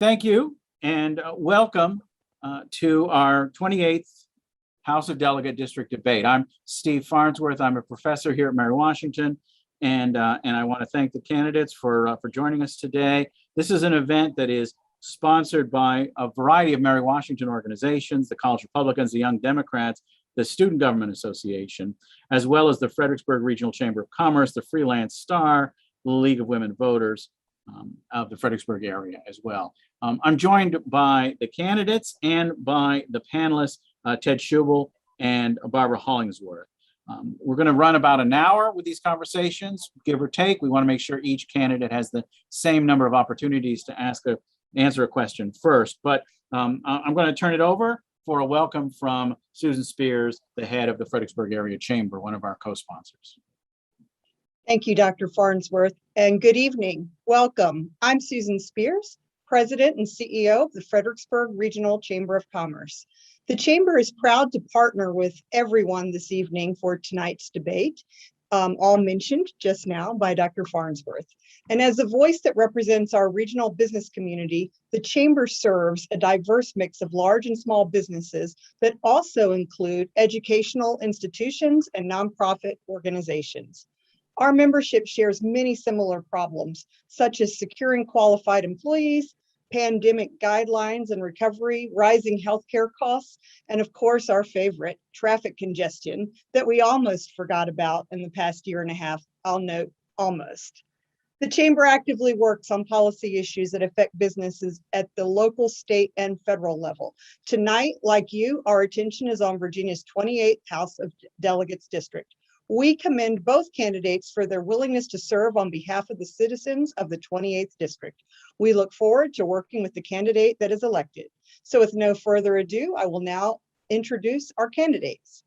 Thank you and welcome to our 28th House of Delegate District Debate. I'm Steve Farnsworth. I'm a professor here at Mary Washington, and I want to thank the candidates for joining us today. This is an event that is sponsored by a variety of Mary Washington organizations, the College Republicans, the Young Democrats, the Student Government Association, as well as the Fredericksburg Regional Chamber of Commerce, the Freelance Star, the League of Women Voters of the Fredericksburg area as well. I'm joined by the candidates and by the panelists, Ted Schubel and Barbara Hollingsworth. We're going to run about an hour with these conversations, give or take. We want to make sure each candidate has the same number of opportunities to answer a question first. But I'm going to turn it over for a welcome from Susan Spears, the head of the Fredericksburg Area Chamber, one of our co-sponsors. Thank you, Dr. Farnsworth, and good evening. Welcome. I'm Susan Spears, President and CEO of the Fredericksburg Regional Chamber of Commerce. The Chamber is proud to partner with everyone this evening for tonight's debate, all mentioned just now by Dr. Farnsworth. And as a voice that represents our regional business community, the Chamber serves a diverse mix of large and small businesses that also include educational institutions and nonprofit organizations. Our membership shares many similar problems, such as securing qualified employees, pandemic guidelines and recovery, rising healthcare costs, and of course, our favorite, traffic congestion that we almost forgot about in the past year and a half. I'll note almost. The Chamber actively works on policy issues that affect businesses at the local, state, and federal level. Tonight, like you, our attention is on Virginia's 28th House of Delegates District. We commend both candidates for their willingness to serve on behalf of the citizens of the 28th District. We look forward to working with the candidate that is elected. So with no further ado, I will now introduce our candidates.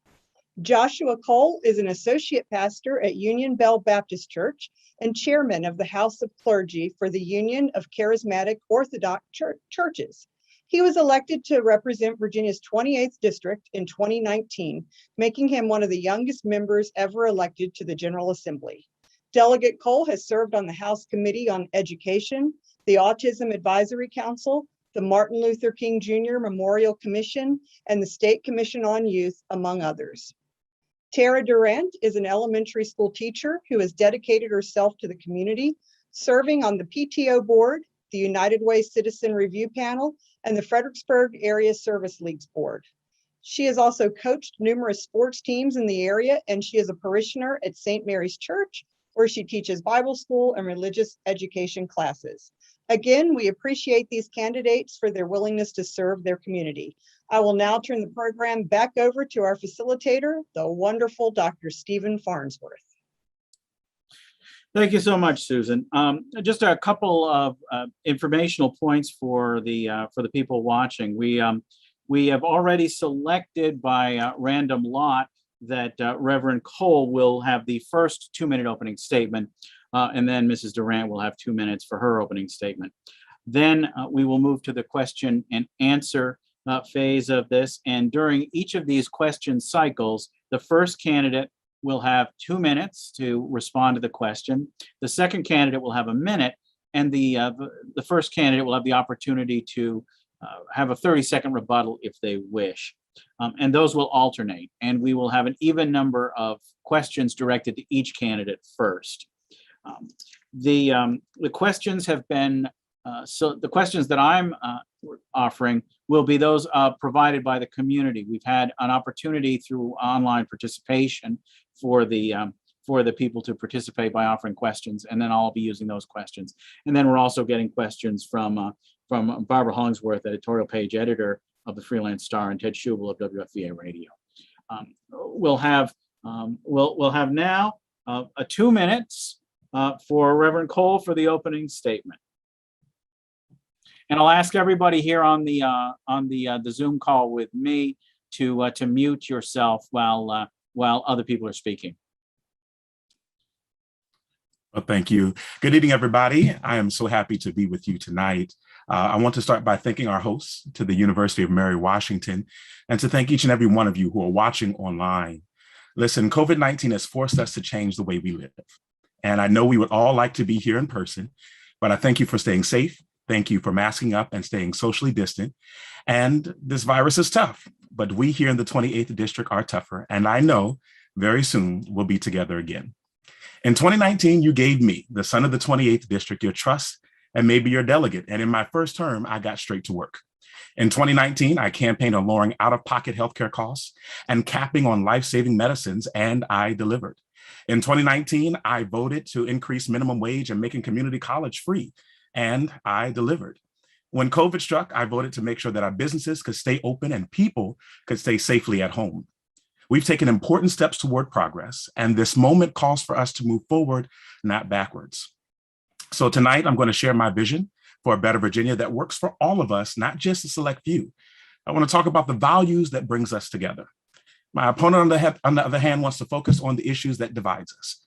Joshua Cole is an associate pastor at Union Bell Baptist Church and chairman of the House of Clergy for the Union of Charismatic Orthodox Churches. He was elected to represent Virginia's 28th district in 2019, making him one of the youngest members ever elected to the General Assembly. Delegate Cole has served on the House Committee on Education, the Autism Advisory Council, the Martin Luther King Jr. Memorial Commission, and the State Commission on Youth, among others. Tara Durant is an elementary school teacher who has dedicated herself to the community, serving on the PTO board, the United Way Citizen Review Panel, and the Fredericksburg Area Service Leagues Board. She has also coached numerous sports teams in the area, and she is a parishioner at St. Mary's Church, where she teaches Bible school and religious education classes. Again, we appreciate these candidates for their willingness to serve their community. I will now turn the program back over to our facilitator, the wonderful Dr. Stephen Farnsworth. Thank you so much, Susan. Just a couple of informational points for the people watching. We have already selected by random lot that Reverend Cole will have the first 2-minute opening statement, and then Mrs. Durant will have 2 minutes for her opening statement. Then we will move to the question and answer phase of this. And during each of these question cycles, the first candidate will have 2 minutes to respond to the question. The second candidate will have a minute, and the first candidate will have the opportunity to have a 30-second rebuttal if they wish. And those will alternate, and we will have an even number of questions directed to each candidate first. The questions have been, so the questions that I'm offering will be those provided by the community. We've had an opportunity through online participation for the people to participate by offering questions, and then I'll be using those questions. And then we're also getting questions from Barbara Hollingsworth, editorial page editor of the Freelance Star, and Ted Schubel of WFVA Radio. We'll have now 2 minutes for Reverend Cole for the opening statement. And I'll ask everybody here on the Zoom call with me to mute yourself while other people are speaking. Well, thank you. Good evening, everybody. I am so happy to be with you tonight. I want to start by thanking our hosts to the University of Mary Washington, and to thank each and every one of you who are watching online. Listen, COVID-19 has forced us to change the way we live. And I know we would all like to be here in person, but I thank you for staying safe Thank you for masking up and staying socially distant. And this virus is tough, but we here in the 28th District are tougher. And I know very soon we'll be together again. In 2019, you gave me, the son of the 28th District, your trust and maybe your delegate. And in my first term, I got straight to work. In 2019, I campaigned on lowering out-of-pocket healthcare costs and capping on life-saving medicines, and I delivered. In 2019, I voted to increase minimum wage and making community college free, and I delivered. When COVID struck, I voted to make sure that our businesses could stay open and people could stay safely at home. We've taken important steps toward progress, and this moment calls for us to move forward, not backwards. So tonight, I'm going to share my vision for a better Virginia that works for all of us, not just a select few. I want to talk about the values that brings us together. My opponent, on the other hand, wants to focus on the issues that divides us.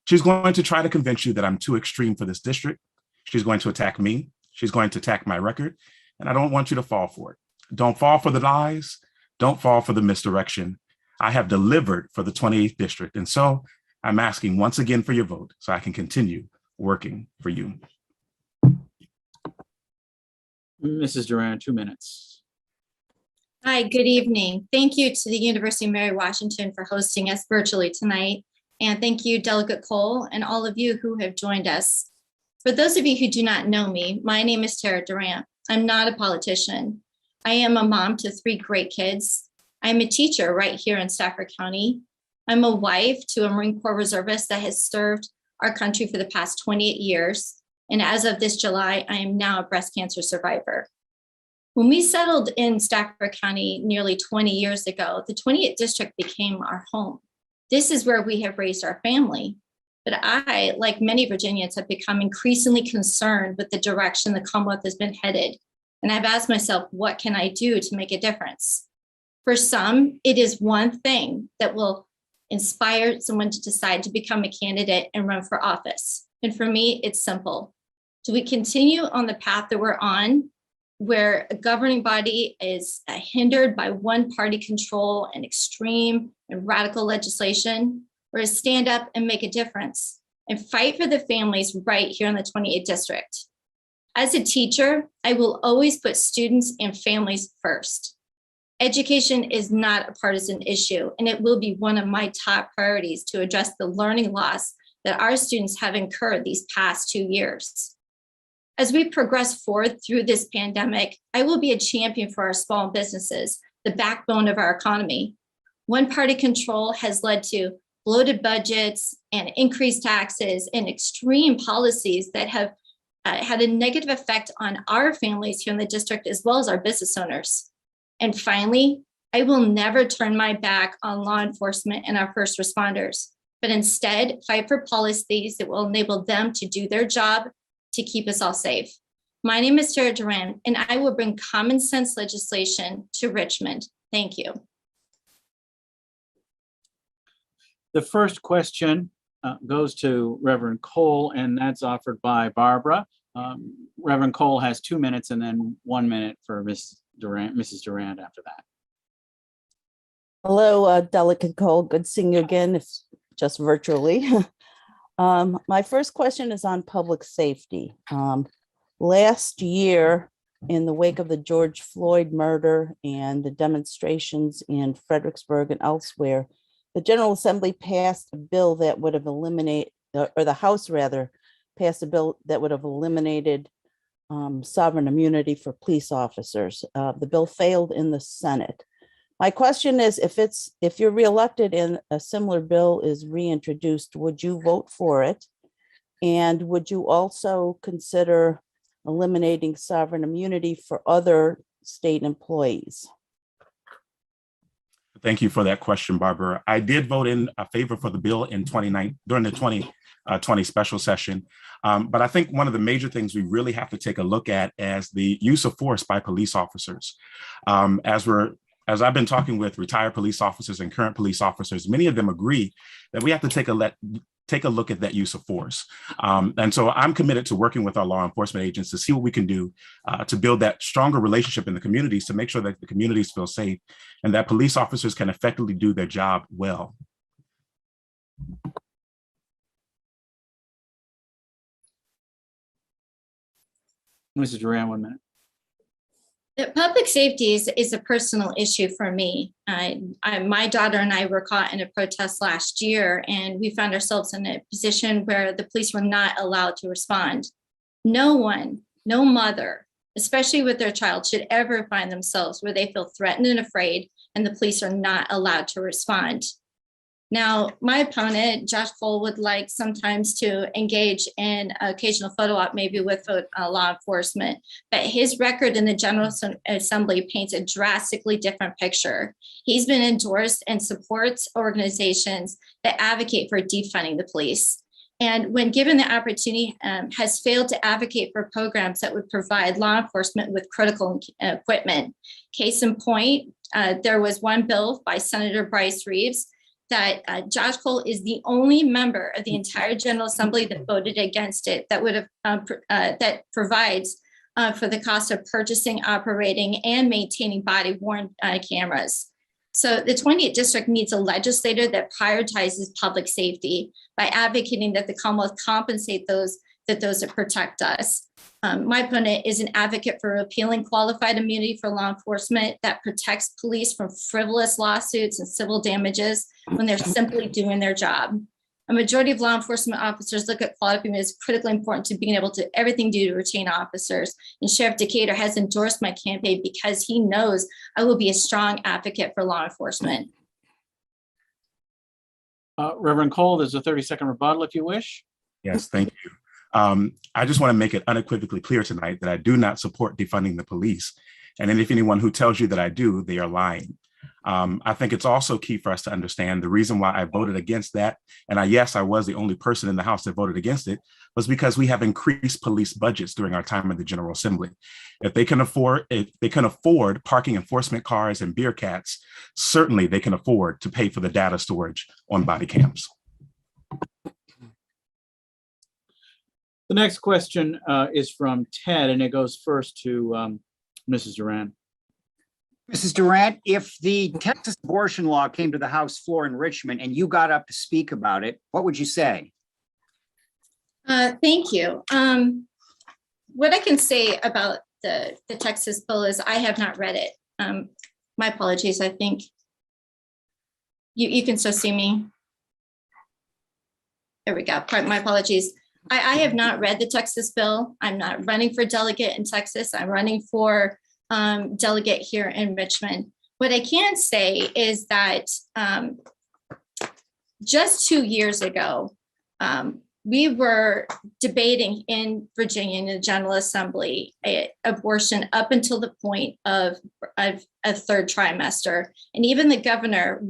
She's going to try to convince you that I'm too extreme for this district. She's going to attack me. She's going to attack my record. And I don't want you to fall for it. Don't fall for the lies. Don't fall for the misdirection. I have delivered for the 28th District. And so I'm asking once again for your vote so I can continue working for you. Mrs. Durant, 2 minutes. Hi, good evening. Thank you to the University of Mary Washington for hosting us virtually tonight. And thank you, Delegate Cole, and all of you who have joined us. For those of you who do not know me, my name is Tara Durant. I'm not a politician. I am a mom to 3 great kids. I'm a teacher right here in Stafford County. I'm a wife to a Marine Corps reservist that has served our country for the past 28 years. And as of this July, I am now a breast cancer survivor. When we settled in Stafford County nearly 20 years ago, the 28th District became our home. This is where we have raised our family. But I, like many Virginians, have become increasingly concerned with the direction the Commonwealth has been headed. And I've asked myself, what can I do to make a difference? For some, it is one thing that will inspire someone to decide to become a candidate and run for office. And for me, it's simple. Do we continue on the path that we're on, where a governing body is hindered by one-party control and extreme and radical legislation, or stand up and make a difference and fight for the families right here in the 28th District? As a teacher, I will always put students and families first. Education is not a partisan issue, and it will be one of my top priorities to address the learning loss that our students have incurred these past 2 years. As we progress forward through this pandemic, I will be a champion for our small businesses, the backbone of our economy. One-party control has led to bloated budgets and increased taxes and extreme policies that have had a negative effect on our families here in the district, as well as our business owners. And finally, I will never turn my back on law enforcement and our first responders, but instead fight for policies that will enable them to do their job to keep us all safe. My name is Tara Durant, and I will bring common sense legislation to Richmond. Thank you. The first question goes to Reverend Cole, and that's offered by Barbara. Reverend Cole has 2 minutes and then 1 minute for Mrs. Durant after that. Hello, Delegate Cole. Good seeing you again, if just virtually. My first question is on public safety. Last year, in the wake of the George Floyd murder and the demonstrations in Fredericksburg and elsewhere, the General Assembly passed a bill that would have eliminated, or the House rather, passed a bill that would have eliminated sovereign immunity for police officers. The bill failed in the Senate. My question is, if you're reelected and a similar bill is reintroduced, would you vote for it? And would you also consider eliminating sovereign immunity for other state employees? Thank you for that question, Barbara. I did vote in favor for the bill in during the 2020 special session. But I think one of the major things we really have to take a look at is the use of force by police officers. As I've been talking with retired police officers and current police officers, many of them agree that we have to take a look at that use of force. And so I'm committed to working with our law enforcement agents to see what we can do to build that stronger relationship in the communities, to make sure that the communities feel safe and that police officers can effectively do their job well. Mrs. Durant, 1 minute. Public safety is a personal issue for me. My daughter and I were caught in a protest last year, and we found ourselves in a position where the police were not allowed to respond. No one, no mother, especially with their child, should ever find themselves where they feel threatened and afraid, and the police are not allowed to respond. Now, my opponent, Josh Cole, would like sometimes to engage in occasional photo op, maybe with law enforcement, but his record in the General Assembly paints a drastically different picture. He's been endorsed and supports organizations that advocate for defunding the police. And when given the opportunity, has failed to advocate for programs that would provide law enforcement with critical equipment. Case in point, there was one bill by Senator Bryce Reeves that Josh Cole is the only member of the entire General Assembly that voted against it, that would have that provides for the cost of purchasing, operating, and maintaining body-worn cameras. So the 20th district needs a legislator that prioritizes public safety by advocating that the Commonwealth compensate those that protect us. My opponent is an advocate for repealing qualified immunity for law enforcement that protects police from frivolous lawsuits and civil damages when they're simply doing their job. A majority of law enforcement officers look at quality immunity as critically important to being able to everything do to retain officers. And Sheriff Decatur has endorsed my campaign because he knows I will be a strong advocate for law enforcement. Reverend Cole, there's a 30-second rebuttal if you wish. Yes, thank you. I just want to make it unequivocally clear tonight that I do not support defunding the police. And then if anyone who tells you that I do, they are lying. I think it's also key for us to understand the reason why I voted against that. And yes, I was the only person in the House that voted against it, was because we have increased police budgets during our time in the General Assembly. If they can afford parking enforcement cars and beer cats, certainly they can afford to pay for the data storage on body cams. The next question is from Ted, and it goes first to Mrs. Durant. Mrs. Durant, if the Texas abortion law came to the House floor in Richmond and you got up to speak about it, what would you say? Thank you. What I can say about the Texas bill is I have not read it. My apologies. I think you can still see me. There we go. My apologies. I have not read the Texas bill. I'm not running for delegate in Texas. I'm running for delegate here in Richmond. What I can say is that just 2 years ago, we were debating in Virginia in the General Assembly abortion up until the point of a third trimester. And even the governor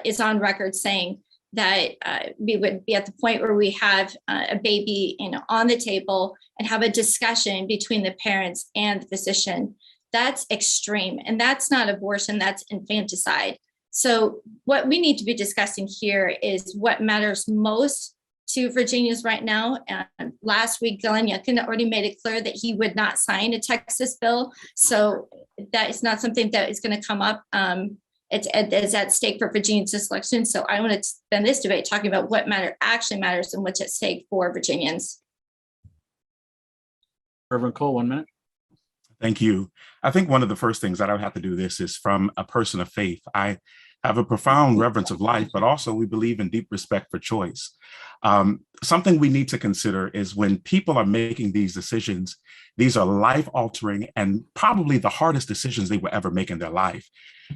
is on record saying that we would be at the point where we have a baby, on the table and have a discussion between the parents and the physician. That's extreme, and that's not abortion, that's infanticide. So what we need to be discussing here is what matters most to Virginians right now. Last week, Glenn Youngkin already made it clear that he would not sign a Texas bill. So that is not something that is going to come up. It's at stake for Virginians this election. So I want to spend this debate talking about what actually matters and what's at stake for Virginians. Reverend Cole, 1 minute. Thank you. I think one of the first things that I would have to do this is from a person of faith. I have a profound reverence of life, but also we believe in deep respect for choice. Something we need to consider is when people are making these decisions, these are life-altering and probably the hardest decisions they will ever make in their life.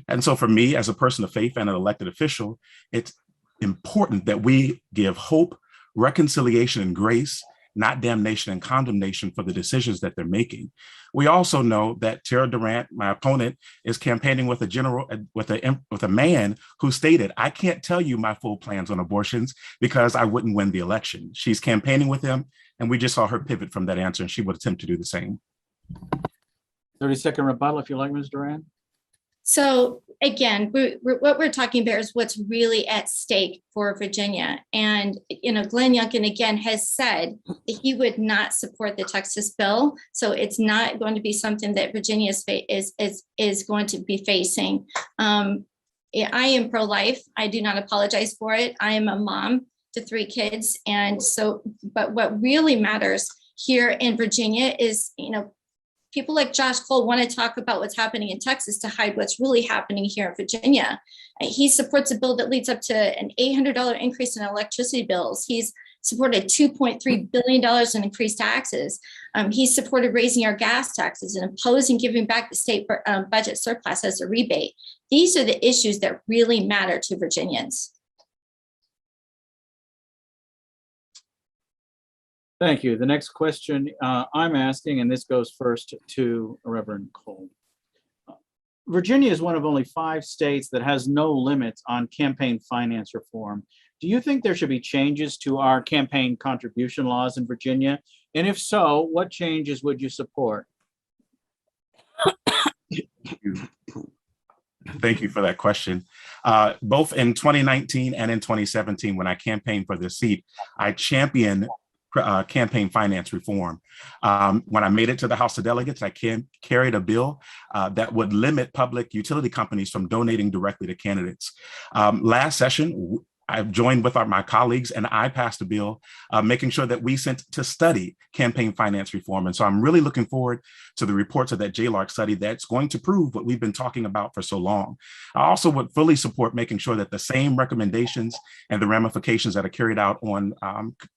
And so for me, as a person of faith and an elected official, it's important that we give hope, reconciliation, and grace, not damnation and condemnation for the decisions that they're making. We also know that Tara Durant, my opponent, is campaigning with a man who stated, "I can't tell you my full plans on abortions because I wouldn't win the election." She's campaigning with him, and we just saw her pivot from that answer, and she would attempt to do the same. 30-second rebuttal, if you like, Ms. Durant. So again, what we're talking about is what's really at stake for Virginia. And, Glenn Youngkin again has said that he would not support the Texas bill. So it's not going to be something that Virginia is going to be facing. I am pro-life. I do not apologize for it. I am a mom to 3 kids. And so, but what really matters here in Virginia is, people like Josh Cole want to talk about what's happening in Texas to hide what's really happening here in Virginia. He supports a bill that leads up to an $800 increase in electricity bills. He's supported $2.3 billion in increased taxes. He supported raising our gas taxes and opposing giving back the state budget surplus as a rebate. These are the issues that really matter to Virginians. Thank you. The next question I'm asking, and this goes first to Reverend Cole. Virginia is one of only 5 states that has no limits on campaign finance reform. Do you think there should be changes to our campaign contribution laws in Virginia? And if so, what changes would you support? Thank you for that question. Both in 2019 and in 2017, when I campaigned for this seat, I championed campaign finance reform. When I made it to the House of Delegates, I carried a bill that would limit public utility companies from donating directly to candidates. Last session, I've joined with my colleagues and I passed a bill making sure that we sent to study campaign finance reform. And so I'm really looking forward to the reports of that JLARC study that's going to prove what we've been talking about for so long. I also would fully support making sure that the same recommendations and the ramifications that are carried out on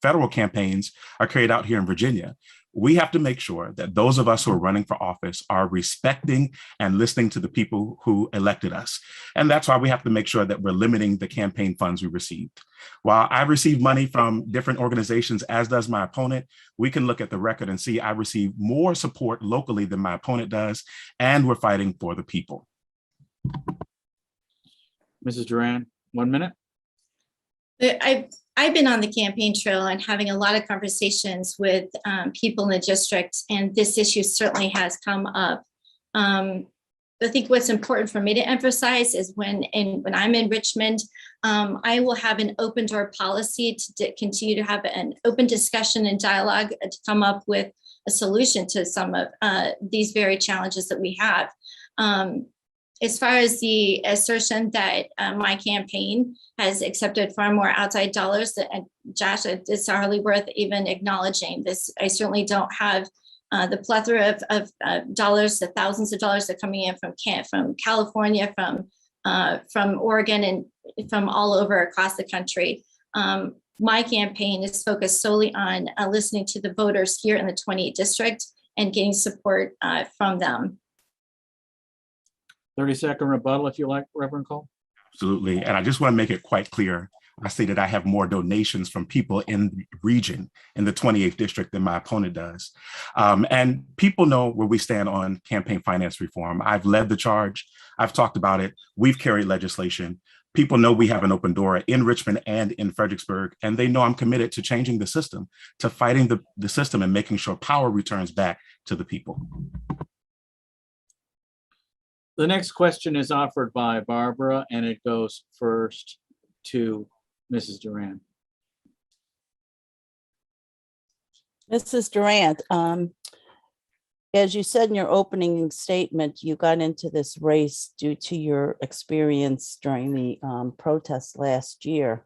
federal campaigns are carried out here in Virginia. We have to make sure that those of us who are running for office are respecting and listening to the people who elected us. And that's why we have to make sure that we're limiting the campaign funds we received. While I received money from different organizations, as does my opponent, we can look at the record and see I receive more support locally than my opponent does, and we're fighting for the people. Mrs. Durant, 1 minute. I've been on the campaign trail and having a lot of conversations with people in the district, and this issue certainly has come up. I think what's important for me to emphasize is when I'm in Richmond, I will have an open door policy to continue to have an open discussion and dialogue to come up with a solution to some of these very challenges that we have. As far as the assertion that my campaign has accepted far more outside dollars, and Josh, it's hardly worth even acknowledging this. I certainly don't have the plethora of dollars, the thousands of dollars that are coming in from California, from Oregon, and from all over across the country. My campaign is focused solely on listening to the voters here in the 28th district and getting support from them. 30-second rebuttal, if you like, Reverend Cole. Absolutely. And I just want to make it quite clear. I say that I have more donations from people in the region, in the 28th district, than my opponent does. And people know where we stand on campaign finance reform. I've led the charge. I've talked about it. We've carried legislation. People know we have an open door in Richmond and in Fredericksburg, and they know I'm committed to changing the system, to fighting the system and making sure power returns back to the people. The next question is offered by Barbara, and it goes first to Mrs. Durant. Mrs. Durant, as you said in your opening statement, you got into this race due to your experience during the protests last year.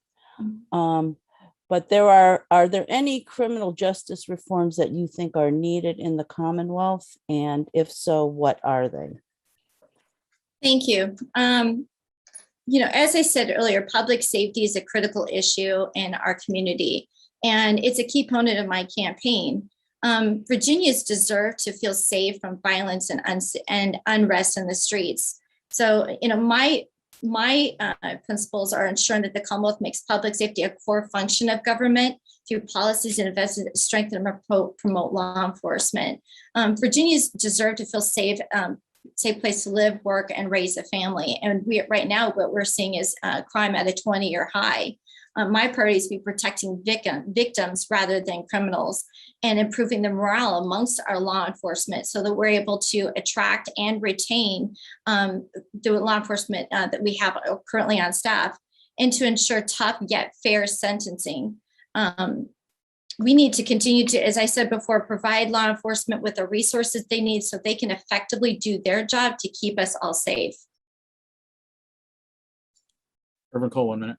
But are there any criminal justice reforms that you think are needed in the Commonwealth? And if so, what are they? Thank you. As I said earlier, public safety is a critical issue in our community, and it's a key component of my campaign. Virginians deserve to feel safe from violence and unrest in the streets. So, my principles are ensuring that the Commonwealth makes public safety a core function of government through policies and investments that strengthen and promote law enforcement. Virginians deserve to feel safe place to live, work, and raise a family. And right now, what we're seeing is crime at a 20-year high. My priority is to be protecting victims rather than criminals, and improving the morale amongst our law enforcement so that we're able to attract and retain the law enforcement that we have currently on staff, and to ensure tough yet fair sentencing. We need to continue to, as I said before, provide law enforcement with the resources they need so they can effectively do their job to keep us all safe. Reverend Cole, 1 minute.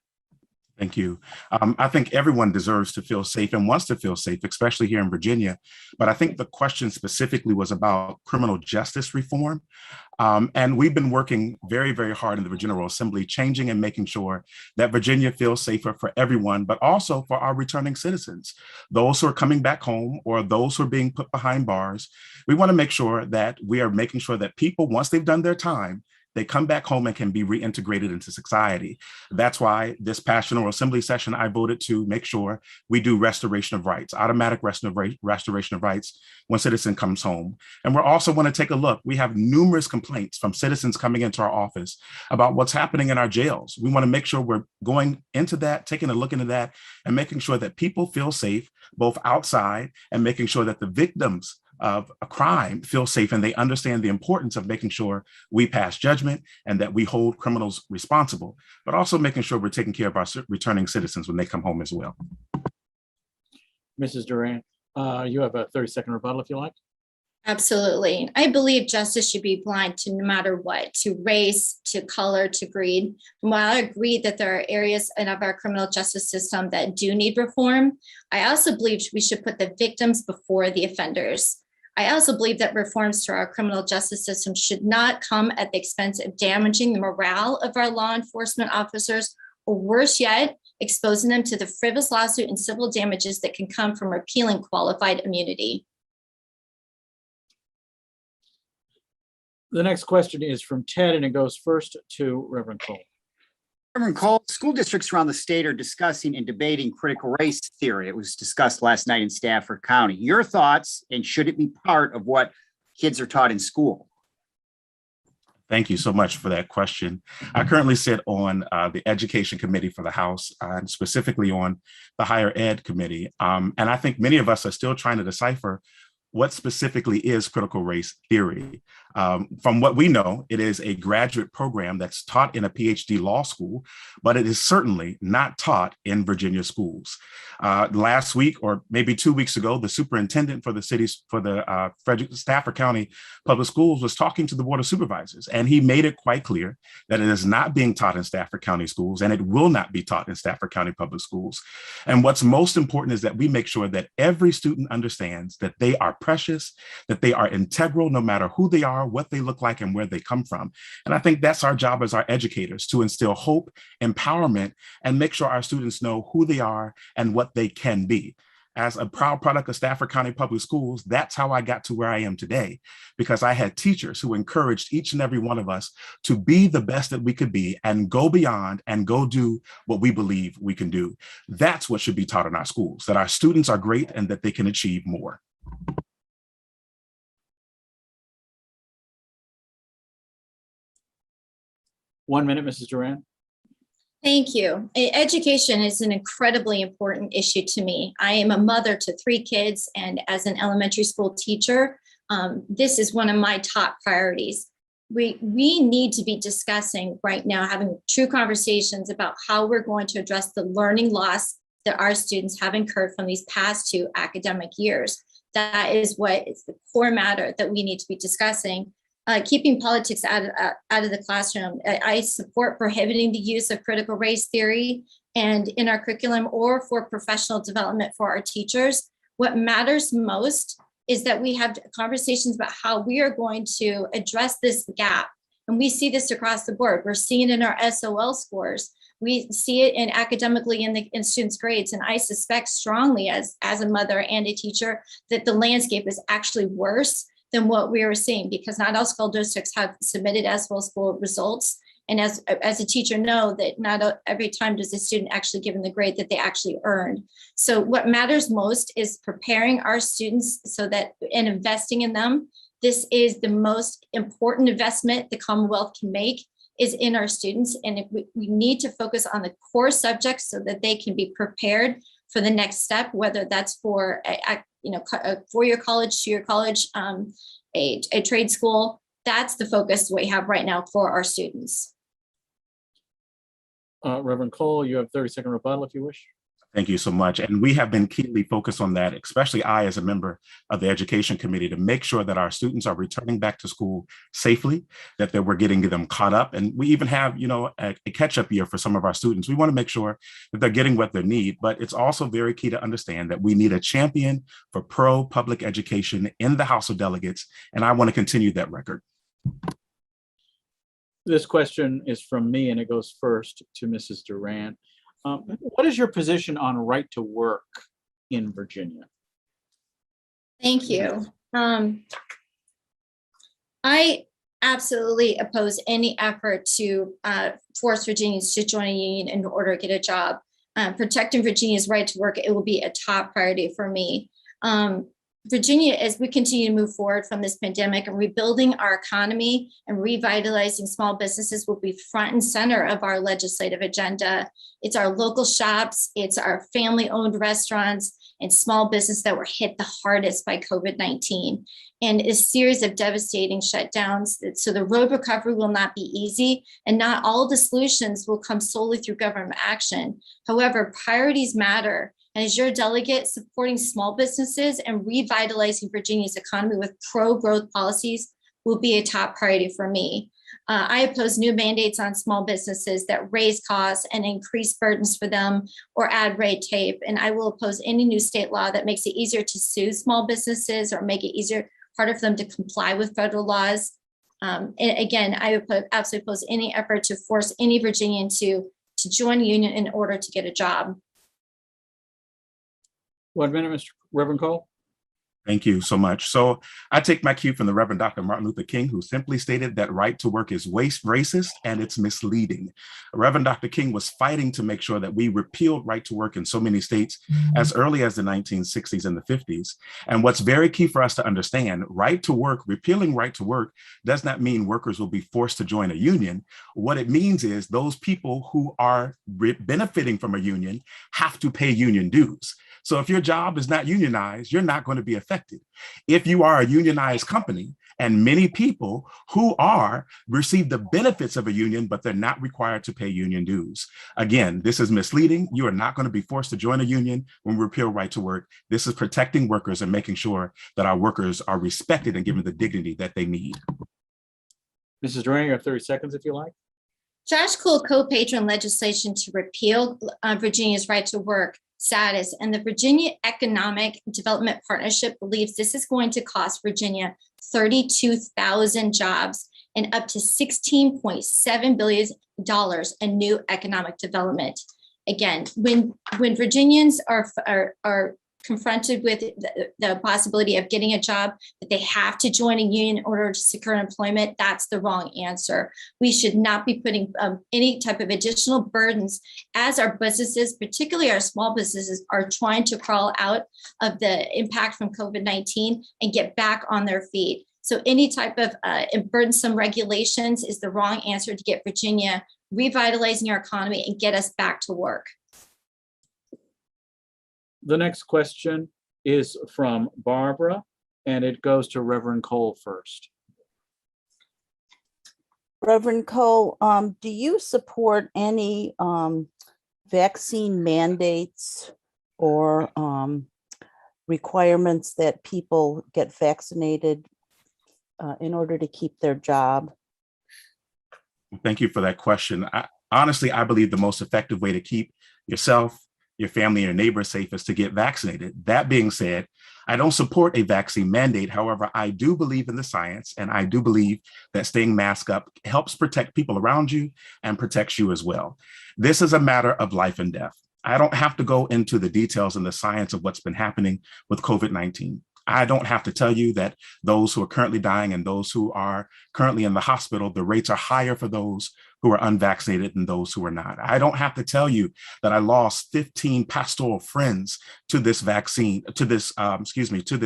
Thank you. I think everyone deserves to feel safe and wants to feel safe, especially here in Virginia. But I think the question specifically was about criminal justice reform. And we've been working very, very hard in the Virginia General Assembly, changing and making sure that Virginia feels safer for everyone, but also for our returning citizens, those who are coming back home or those who are being put behind bars. We want to make sure that we are making sure that people, once they've done their time, they come back home and can be reintegrated into society. That's why this past General Assembly session, I voted to make sure we do restoration of rights, automatic restoration of rights when citizen comes home. And we're also want to take a look. We have numerous complaints from citizens coming into our office about what's happening in our jails. We want to make sure we're going into that, taking a look into that, and making sure that people feel safe, both outside and making sure that the victims of a crime feel safe and they understand the importance of making sure we pass judgment and that we hold criminals responsible, but also making sure we're taking care of our returning citizens when they come home as well. Mrs. Durant, you have a 30-second rebuttal if you like. Absolutely. I believe justice should be blind to no matter what, to race, to color, to greed. And while I agree that there are areas of our criminal justice system that do need reform, I also believe we should put the victims before the offenders. I also believe that reforms to our criminal justice system should not come at the expense of damaging the morale of our law enforcement officers, or worse yet, exposing them to the frivolous lawsuit and civil damages that can come from repealing qualified immunity. The next question is from Ted, and it goes first to Reverend Cole. Reverend Cole, school districts around the state are discussing and debating critical race theory. It was discussed last night in Stafford County. Your thoughts, and should it be part of what kids are taught in school? Thank you so much for that question. I currently sit on the Education Committee for the House, and specifically on the Higher Ed Committee. And I think many of us are still trying to decipher what specifically is critical race theory. From what we know, it is a graduate program that's taught in a PhD law school, but it is certainly not taught in Virginia schools. Last week, or maybe 2 weeks ago, the superintendent for the Stafford County Public Schools was talking to the Board of Supervisors, and he made it quite clear that it is not being taught in Stafford County schools, and it will not be taught in Stafford County Public Schools. And what's most important is that we make sure that every student understands that they are precious, that they are integral, no matter who they are, what they look like, and where they come from. And I think that's our job as our educators, to instill hope, empowerment, and make sure our students know who they are and what they can be. As a proud product of Stafford County Public Schools, that's how I got to where I am today, because I had teachers who encouraged each and every one of us to be the best that we could be and go beyond and go do what we believe we can do. That's what should be taught in our schools, that our students are great and that they can achieve more. 1 minute, Mrs. Durant. Thank you. Education is an incredibly important issue to me. I am a mother to 3 kids, and as an elementary school teacher, this is one of my top priorities. We need to be discussing right now, having true conversations about how we're going to address the learning loss that our students have incurred from these past 2 academic years. That is what is the core matter that we need to be discussing. Keeping politics out of the classroom. I support prohibiting the use of critical race theory and in our curriculum or for professional development for our teachers. What matters most is that we have conversations about how we are going to address this gap. And we see this across the board. We're seeing it in our SOL scores. We see it academically in students' grades. And I suspect strongly as a mother and a teacher that the landscape is actually worse than what we were seeing, because not all school districts have submitted SOL school results. And as a teacher know that not every time does a student actually given the grade that they actually earned. So what matters most is preparing our students so that, and investing in them. This is the most important investment the Commonwealth can make, is in our students. And if we need to focus on the core subjects so that they can be prepared for the next step, whether that's for a 4-year college, 2-year college, a trade school. That's the focus we have right now for our students. Reverend Cole, you have 30-second rebuttal if you wish. Thank you so much. And we have been keenly focused on that, especially I, as a member of the Education Committee, to make sure that our students are returning back to school safely, that we're getting them caught up. And we even have, a catch-up year for some of our students. We want to make sure that they're getting what they need, but it's also very key to understand that we need a champion for pro-public education in the House of Delegates, and I want to continue that record. This question is from me, and it goes first to Mrs. Durant. What is your position on right to work in Virginia? Thank you. I absolutely oppose any effort to force Virginians to join a union in order to get a job. Protecting Virginia's right to work, it will be a top priority for me. Virginia, as we continue to move forward from this pandemic and rebuilding our economy and revitalizing small businesses, will be front and center of our legislative agenda. It's our local shops, it's our family-owned restaurants and small business that were hit the hardest by COVID-19, and a series of devastating shutdowns. So the road recovery will not be easy, and not all the solutions will come solely through government action. However, priorities matter. And as your delegate, supporting small businesses and revitalizing Virginia's economy with pro-growth policies will be a top priority for me. I oppose new mandates on small businesses that raise costs and increase burdens for them or add red tape. And I will oppose any new state law that makes it easier to sue small businesses or make it harder for them to comply with federal laws. And again, I would absolutely oppose any effort to force any Virginian to join a union in order to get a job. 1 minute, Mr. Reverend Cole. Thank you so much. So I take my cue from the Reverend Dr. Martin Luther King, who simply stated that right to work is racist and it's misleading. Reverend Dr. King was fighting to make sure that we repealed right to work in so many states as early as the 1960s and the 50s. And what's very key for us to understand, right to work, repealing right to work does not mean workers will be forced to join a union. What it means is those people who are benefiting from a union have to pay union dues. So if your job is not unionized, you're not going to be affected. If you are a unionized company, and many people who receive the benefits of a union, but they're not required to pay union dues. Again, this is misleading. You are not going to be forced to join a union when we repeal right to work. This is protecting workers and making sure that our workers are respected and given the dignity that they need. Mrs. Durant, you have 30 seconds if you like. Josh Cole co-patroned legislation to repeal Virginia's right to work status, and the Virginia Economic Development Partnership believes this is going to cost Virginia 32,000 jobs and up to $16.7 billion in new economic development. Again, when Virginians are confronted with the possibility of getting a job, that they have to join a union in order to secure employment, that's the wrong answer. We should not be putting any type of additional burdens as our businesses, particularly our small businesses, are trying to crawl out of the impact from COVID-19 and get back on their feet. So any type of burdensome regulations is the wrong answer to get Virginia revitalizing our economy and get us back to work. The next question is from Barbara, and it goes to Reverend Cole first. Reverend Cole, do you support any vaccine mandates or requirements that people get vaccinated in order to keep their job? Thank you for that question. Honestly, I believe the most effective way to keep yourself, your family, and your neighbors safe is to get vaccinated. That being said, I don't support a vaccine mandate. However, I do believe in the science, and I do believe that staying masked up helps protect people around you and protects you as well. This is a matter of life and death. I don't have to go into the details and the science of what's been happening with COVID-19. I don't have to tell you that those who are currently dying and those who are currently in the hospital, the rates are higher for those who are unvaccinated than those who are not. I don't have to tell you that I lost 15 pastoral friends to this vaccine, to this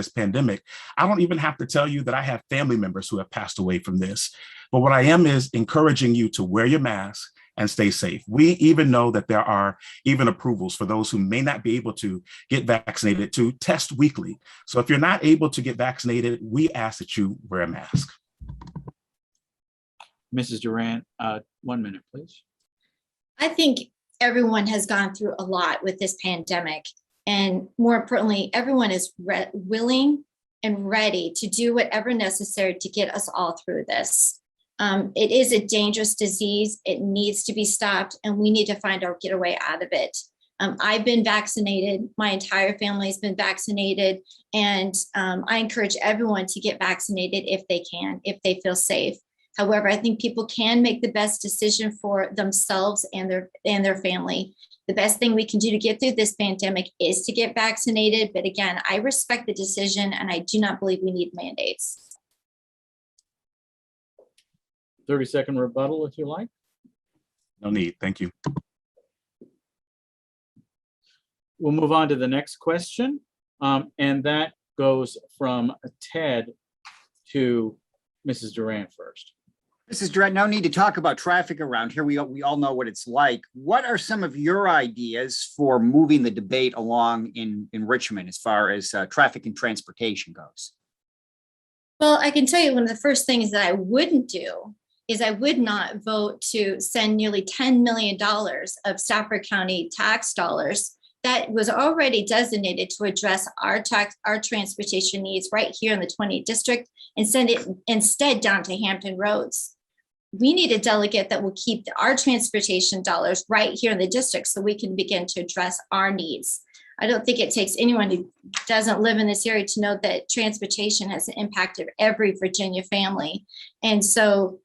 pandemic. I don't even have to tell you that I have family members who have passed away from this. But what I am is encouraging you to wear your mask and stay safe. We even know that there are even approvals for those who may not be able to get vaccinated to test weekly. So if you're not able to get vaccinated, we ask that you wear a mask. Mrs. Durant, 1 minute, please. I think everyone has gone through a lot with this pandemic. And more importantly, everyone is willing and ready to do whatever necessary to get us all through this. It is a dangerous disease. It needs to be stopped, and we need to find our getaway out of it. I've been vaccinated. My entire family has been vaccinated. And I encourage everyone to get vaccinated if they can, if they feel safe. However, I think people can make the best decision for themselves and their family. The best thing we can do to get through this pandemic is to get vaccinated. But again, I respect the decision, and I do not believe we need mandates. 30-second rebuttal, if you like. No need. Thank you. We'll move on to the next question. And that goes from Ted to Mrs. Durant first. Mrs. Durant, no need to talk about traffic around here. We all know what it's like. What are some of your ideas for moving the debate along in Richmond as far as traffic and transportation goes? Well, I can tell you one of the first things that I wouldn't do is I would not vote to send nearly $10 million of Stafford County tax dollars that was already designated to address our transportation needs right here in the 20th district and send it instead down to Hampton Roads. We need a delegate that will keep our transportation dollars right here in the district so we can begin to address our needs. I don't think it takes anyone who doesn't live in this area to know that transportation has impacted every Virginia family. And so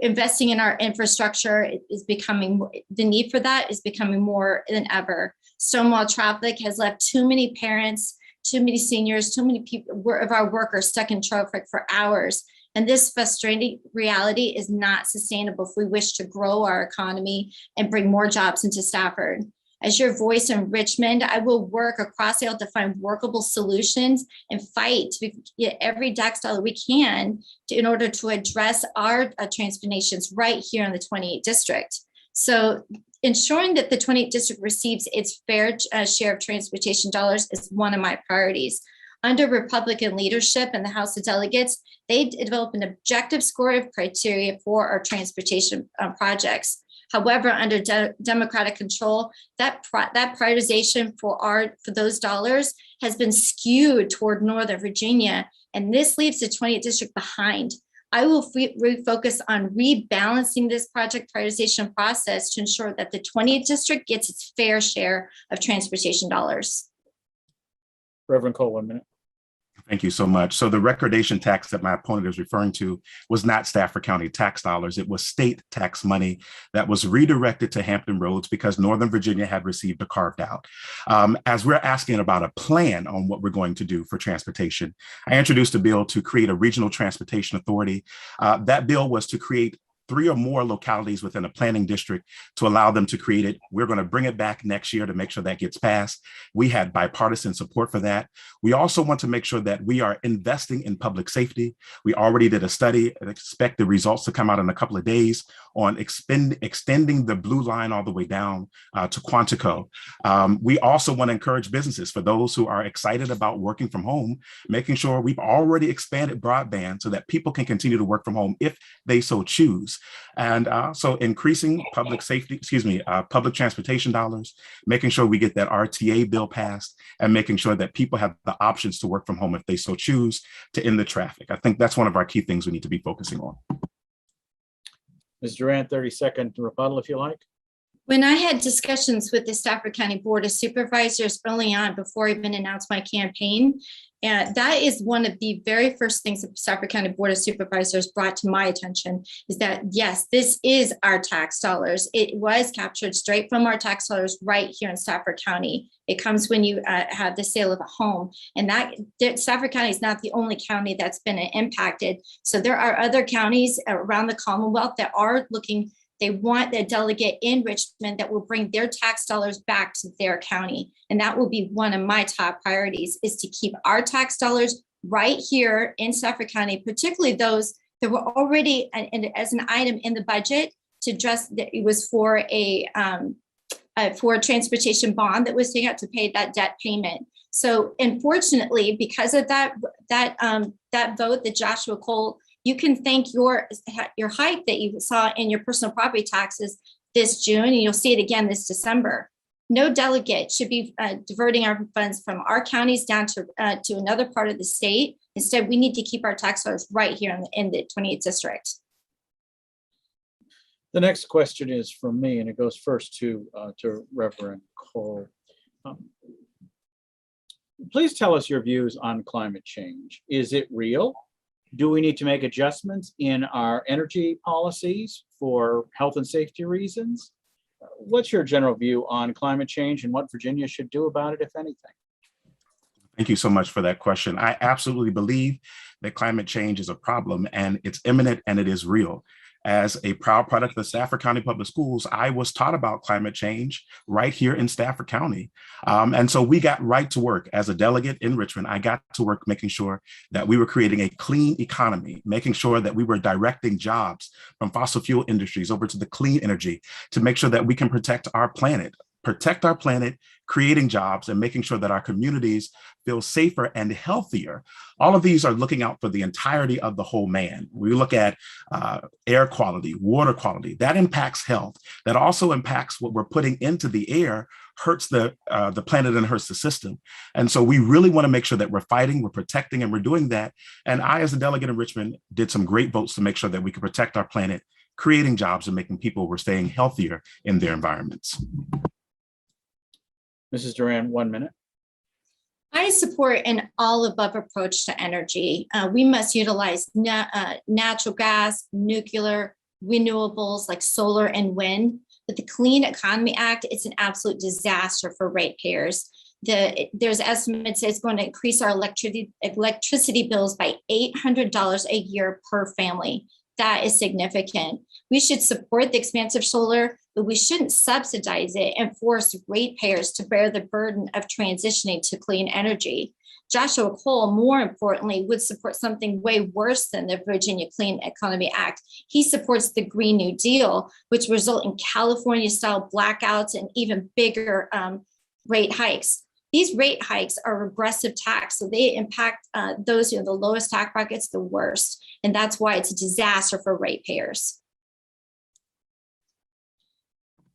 investing in our infrastructure is becoming, the need for that is becoming more than ever. Stonewall traffic has left too many parents, too many seniors, too many people of our workers stuck in traffic for hours. And this frustrating reality is not sustainable if we wish to grow our economy and bring more jobs into Stafford. As your voice in Richmond, I will work across the aisle to find workable solutions and fight to get every tax dollar we can in order to address our transportations right here in the 28th district. So ensuring that the 28th district receives its fair share of transportation dollars is one of my priorities. Under Republican leadership in the House of Delegates, they developed an objective score of criteria for our transportation projects. However, under Democratic control, that prioritization for those dollars has been skewed toward Northern Virginia, and this leaves the 20th district behind. I will refocus on rebalancing this project prioritization process to ensure that the 20th district gets its fair share of transportation dollars. Reverend Cole, 1 minute. Thank you so much. So the recordation tax that my opponent is referring to was not Stafford County tax dollars. It was state tax money that was redirected to Hampton Roads because Northern Virginia had received a carved out. As we're asking about a plan on what we're going to do for transportation, I introduced a bill to create a regional transportation authority. That bill was to create 3 or more localities within a planning district to allow them to create it. We're going to bring it back next year to make sure that gets passed. We had bipartisan support for that. We also want to make sure that we are investing in public safety. We already did a study and expect the results to come out in a couple of days on extending the blue line all the way down to Quantico. We also want to encourage businesses, for those who are excited about working from home, making sure we've already expanded broadband so that people can continue to work from home if they so choose. And so increasing public transportation dollars, making sure we get that RTA bill passed, and making sure that people have the options to work from home if they so choose to end the traffic. I think that's one of our key things we need to be focusing on. Ms. Durant, 30-second rebuttal, if you like. When I had discussions with the Stafford County Board of Supervisors early on, before I even announced my campaign, that is one of the very first things the Stafford County Board of Supervisors brought to my attention, is that, yes, this is our tax dollars. It was captured straight from our tax dollars right here in Stafford County. It comes when you have the sale of a home. And that Stafford County is not the only county that's been impacted. So there are other counties around the Commonwealth that are looking. They want a delegate in Richmond that will bring their tax dollars back to their county. And that will be one of my top priorities, is to keep our tax dollars right here in Stafford County, particularly those that were already as an item in the budget to address that it was for a transportation bond that was taken out to pay that debt payment. So unfortunately, because of that vote that Joshua Cole, you can thank your hike that you saw in your personal property taxes this June, and you'll see it again this December. No delegate should be diverting our funds from our counties down to another part of the state. Instead, we need to keep our tax dollars right here in the 28th district. The next question is from me, and it goes first to Reverend Cole. Please tell us your views on climate change. Is it real? Do we need to make adjustments in our energy policies for health and safety reasons? What's your general view on climate change and what Virginia should do about it, if anything? Thank you so much for that question. I absolutely believe that climate change is a problem and it's imminent and it is real. As a proud product of the Stafford County Public Schools, I was taught about climate change right here in Stafford County. And so we got right to work. As a delegate in Richmond, I got to work making sure that we were creating a clean economy, making sure that we were directing jobs from fossil fuel industries over to the clean energy to make sure that we can protect our planet, creating jobs and making sure that our communities feel safer and healthier. All of these are looking out for the entirety of the whole man. We look at air quality, water quality, that impacts health. That also impacts what we're putting into the air, hurts the planet and hurts the system. And so we really want to make sure that we're fighting, we're protecting, and we're doing that. And I, as a delegate in Richmond, did some great votes to make sure that we could protect our planet, creating jobs and making people were staying healthier in their environments. Mrs. Durant, 1 minute. I support an all-above approach to energy. We must utilize natural gas, nuclear, renewables like solar and wind. But the Clean Economy Act, it's an absolute disaster for ratepayers. There's estimates that it's going to increase our electricity bills by $800 a year per family. That is significant. We should support the expanse of solar, but we shouldn't subsidize it and force ratepayers to bear the burden of transitioning to clean energy. Joshua Cole, more importantly, would support something way worse than the Virginia Clean Economy Act. He supports the Green New Deal, which result in California-style blackouts and even bigger rate hikes. These rate hikes are regressive tax, so they impact those who have the lowest tax brackets the worst. And that's why it's a disaster for ratepayers.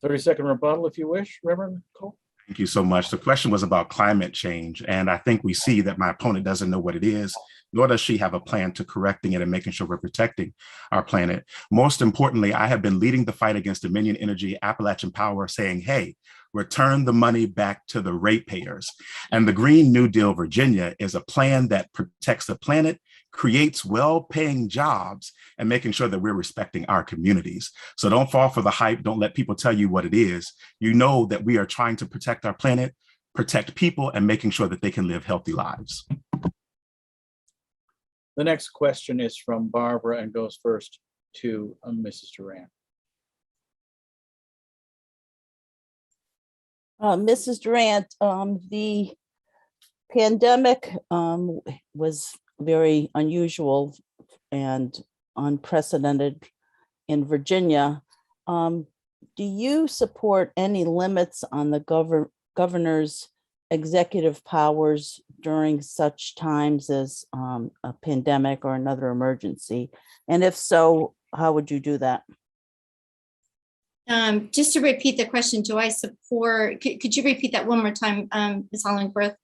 30-second rebuttal, if you wish, Reverend Cole. Thank you so much. The question was about climate change, and I think we see that my opponent doesn't know what it is, nor does she have a plan to correcting it and making sure we're protecting our planet. Most importantly, I have been leading the fight against Dominion Energy, Appalachian Power, saying, hey, return the money back to the ratepayers. And the Green New Deal Virginia is a plan that protects the planet, creates well-paying jobs, and making sure that we're respecting our communities. So don't fall for the hype. Don't let people tell you what it is. You know that we are trying to protect our planet, protect people, and making sure that they can live healthy lives. The next question is from Barbara and goes first to Mrs. Durant. Mrs. Durant, the pandemic was very unusual and unprecedented in Virginia. Do you support any limits on the governor's executive powers during such times as a pandemic or another emergency? And if so, how would you do that? Just to repeat the question, do I support, could you repeat that one more time, Ms. Hollingworth?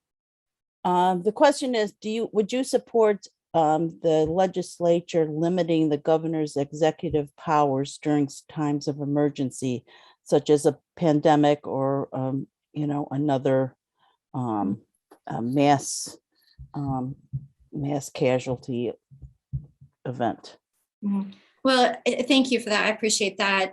The question is, would you support the legislature limiting the governor's executive powers during times of emergency, such as a pandemic or another mass casualty event? Mm-hmm. Well, thank you for that. I appreciate that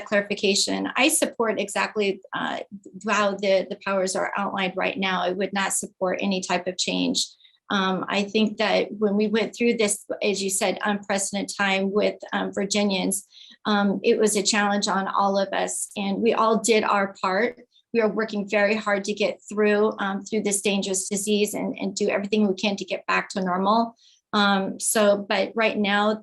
clarification. I support exactly how the powers are outlined right now. I would not support any type of change. I think that when we went through this, as you said, unprecedented time with Virginians, it was a challenge on all of us, and we all did our part. We are working very hard to get through this dangerous disease and do everything we can to get back to normal. But right now,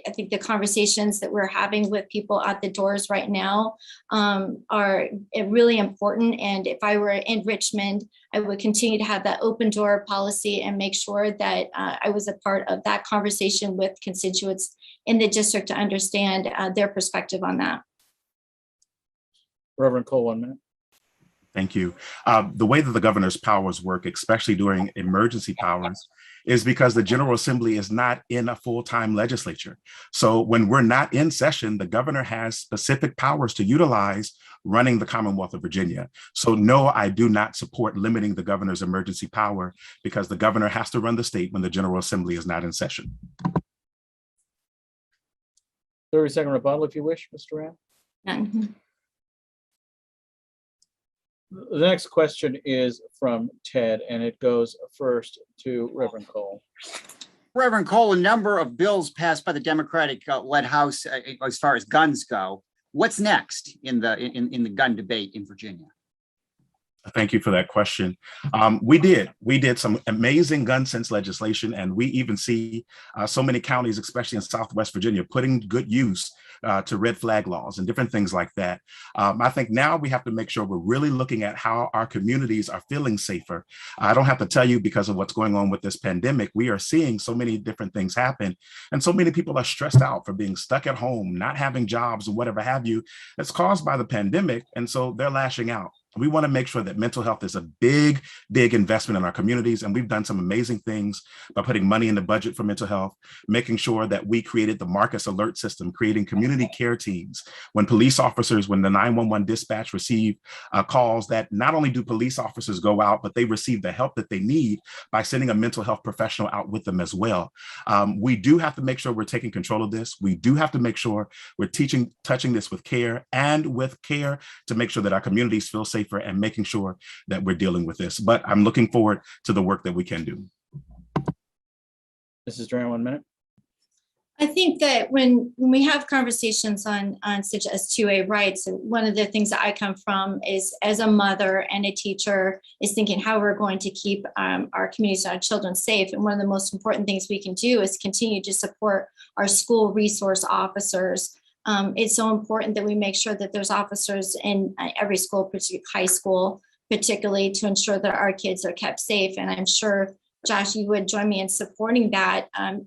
I think the conversations that we're having with people at the doors right now are really important. And if I were in Richmond, I would continue to have that open door policy and make sure that I was a part of that conversation with constituents in the district to understand their perspective on that. Reverend Cole, 1 minute. Thank you. The way that the governor's powers work, especially during emergency powers, is because the General Assembly is not in a full-time legislature. So when we're not in session, the governor has specific powers to utilize running the Commonwealth of Virginia. So no, I do not support limiting the governor's emergency power because the governor has to run the state when the General Assembly is not in session. 30-second rebuttal, if you wish, Mr. Durant. None. The next question is from Ted, and it goes first to Reverend Cole. Reverend Cole, a number of bills passed by the Democratic-led House as far as guns go. What's next in the gun debate in Virginia? Thank you for that question. We did some amazing gun sense legislation, and we even see so many counties, especially in Southwest Virginia, putting good use to red flag laws and different things like that. I think now we have to make sure we're really looking at how our communities are feeling safer. I don't have to tell you, because of what's going on with this pandemic, we are seeing so many different things happen, and so many people are stressed out for being stuck at home, not having jobs or whatever have you. That's caused by the pandemic, and so they're lashing out. We want to make sure that mental health is a big, big investment in our communities. And we've done some amazing things by putting money in the budget for mental health, making sure that we created the Marcus Alert System, creating community care teams. When police officers, when the 911 dispatch receive calls, that not only do police officers go out, but they receive the help that they need by sending a mental health professional out with them as well. We do have to make sure we're taking control of this. We do have to make sure we're touching this with care to make sure that our communities feel safer and making sure that we're dealing with this. But I'm looking forward to the work that we can do. Mrs. Durant, 1 minute. I think that when we have conversations on such as 2A rights, one of the things that I come from is, as a mother and a teacher, is thinking how we're going to keep our communities and our children safe. And one of the most important things we can do is continue to support our school resource officers. It's so important that we make sure that there's officers in every school, particularly high school, particularly to ensure that our kids are kept safe. And I'm sure, Josh, you would join me in supporting that and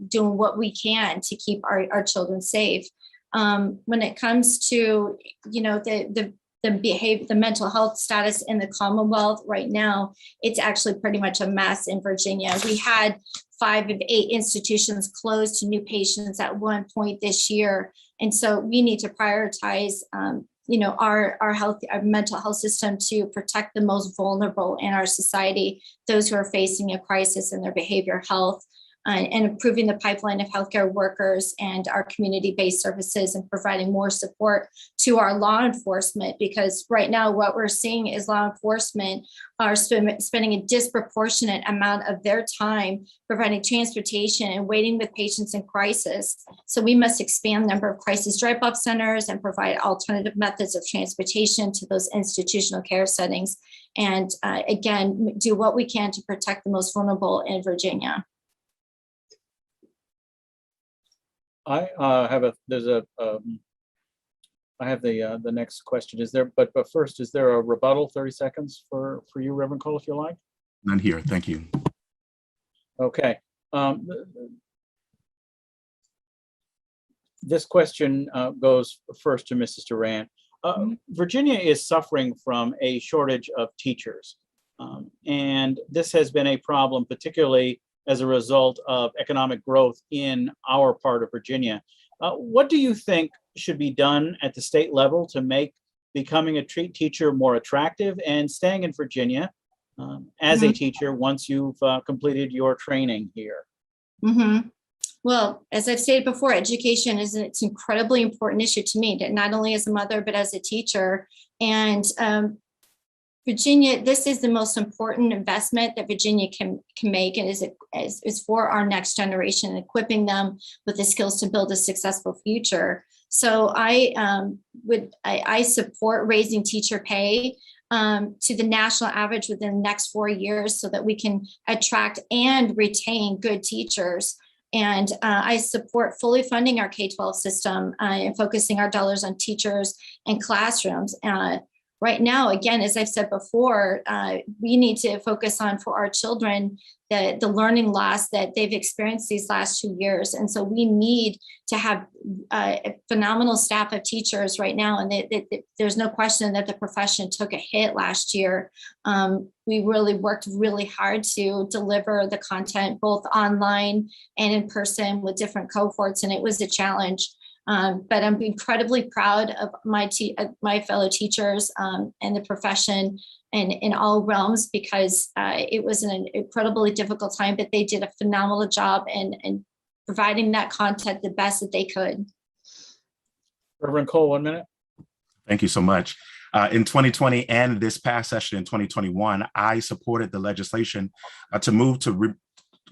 doing what we can to keep our children safe. When it comes to, the behavior, the mental health status in the Commonwealth right now, it's actually pretty much a mess in Virginia. We had 5 of 8 institutions closed to new patients at one point this year. And so we need to prioritize, our mental health system to protect the most vulnerable in our society, those who are facing a crisis in their behavioral health, and improving the pipeline of healthcare workers and our community-based services, and providing more support to our law enforcement. Because right now what we're seeing is law enforcement are spending a disproportionate amount of their time providing transportation and waiting with patients in crisis. So we must expand the number of crisis drop-off centers and provide alternative methods of transportation to those institutional care settings. And again, do what we can to protect the most vulnerable in Virginia. I have the next question. Is there, but first, is there a rebuttal, 30 seconds for you, Reverend Cole, if you like? None here. Thank you. Okay. This question goes first to Mrs. Durant. Virginia is suffering from a shortage of teachers. And this has been a problem, particularly as a result of economic growth in our part of Virginia. What do you think should be done at the state level to make becoming a teacher more attractive and staying in Virginia as a teacher once you've completed your training here? Well, as I've stated before, education is an incredibly important issue to me, not only as a mother, but as a teacher. And Virginia, this is the most important investment that Virginia can make, and is for our next generation, equipping them with the skills to build a successful future. So I support raising teacher pay to the national average within the next 4 years, so that we can attract and retain good teachers. And I support fully funding our K-12 system and focusing our dollars on teachers and classrooms. right now, again, as I've said before, we need to focus on for our children the learning loss that they've experienced these last 2 years. And so we need to have a phenomenal staff of teachers right now. And there's no question that the profession took a hit last year. We really worked really hard to deliver the content both online and in person with different cohorts, and it was a challenge. But I'm incredibly proud of my fellow teachers and the profession and in all realms, because it was an incredibly difficult time, but they did a phenomenal job in providing that content the best that they could. Reverend Cole, 1 minute. Thank you so much. In 2020 and this past session in 2021, I supported the legislation to move to